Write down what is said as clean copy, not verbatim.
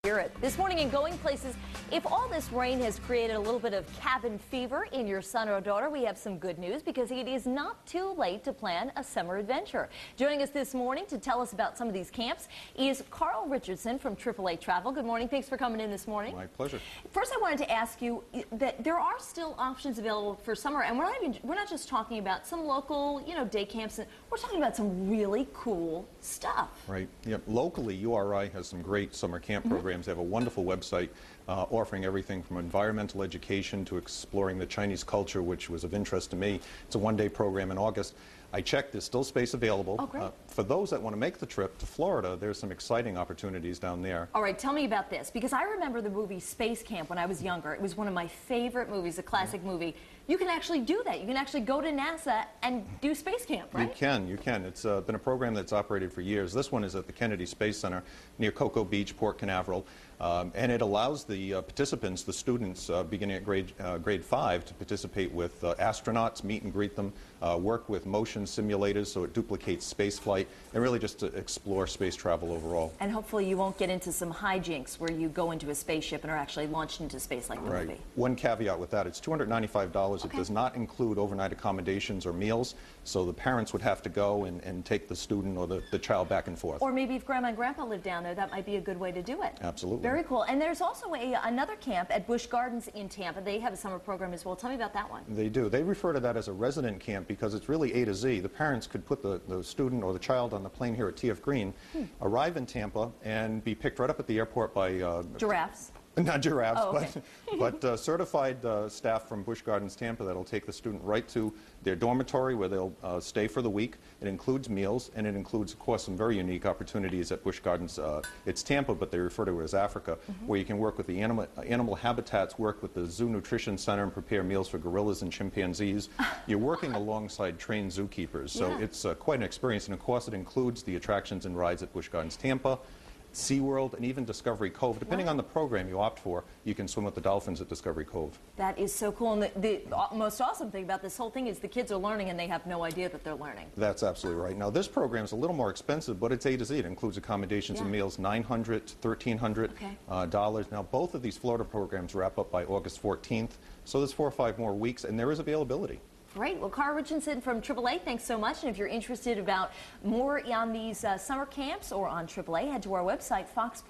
Spirit. This morning in Going Places, if all this rain has created a little bit of cabin fever in your son or daughter, we have some good news because it is not too late to plan a summer adventure. Joining us this morning to tell us about some of these camps is Carl Richardson from AAA Travel. Good morning. Thanks for coming in this morning. My pleasure. First, I wanted to ask you that there are still options available for summer, and we're not just talking about some local, day camps. We're talking about some really cool stuff. Right. Yep. Locally, URI has some great summer camp programs. They have a wonderful website offering everything from environmental education to exploring the Chinese culture, which was of interest to me. It's a one-day program in August. I checked, there's still space available. Oh, great. For those that want to make the trip to Florida, there's some exciting opportunities down there. All right, tell me about this, because I remember the movie Space Camp when I was younger. It was one of my favorite movies, a classic movie. You can actually do that. You can actually go to NASA and do Space Camp, right? You can. It's been a program that's operated for years. This one is at the Kennedy Space Center near Cocoa Beach, Port Canaveral. And it allows the participants, the students beginning at grade 5, to participate with astronauts, meet and greet them, work with motion simulators so it duplicates space flight, and really just to explore space travel overall. And hopefully you won't get into some hijinks where you go into a spaceship and are actually launched into space like the movie. One caveat with that, it's $295. Okay. It does not include overnight accommodations or meals, so the parents would have to go and take the student or the child back and forth. Or maybe if Grandma and Grandpa live down there, that might be a good way to do it. Absolutely. Very cool. And there's also another camp at Busch Gardens in Tampa. They have a summer program as well. Tell me about that one. They do. They refer to that as a resident camp because it's really A to Z. The parents could put the student or the child on the plane here at TF Green, arrive in Tampa, and be picked right up at the airport by... Giraffes. Not giraffes, oh, okay. but certified staff from Busch Gardens Tampa that'll take the student right to their dormitory where they'll stay for the week. It includes meals, and it includes, of course, some very unique opportunities at Busch Gardens. It's Tampa, but they refer to it as Africa, where you can work with the animal habitats, work with the Zoo Nutrition Center, and prepare meals for gorillas and chimpanzees. You're working alongside trained zookeepers, so it's quite an experience, and of course it includes the attractions and rides at Busch Gardens Tampa, SeaWorld, and even Discovery Cove. Depending on the program you opt for, you can swim with the dolphins at Discovery Cove. That is so cool. And the most awesome thing about this whole thing is the kids are learning and they have no idea that they're learning. That's absolutely right. Now, this program is a little more expensive, but it's A to Z. It includes accommodations and meals, $900 to $1,300. Now, both of these Florida programs wrap up by August 14th, so there's 4 or 5 more weeks, and there is availability. Great. Well, Carl Richardson from AAA, thanks so much. And if you're interested about more on these summer camps or on AAA, head to our website, Fox.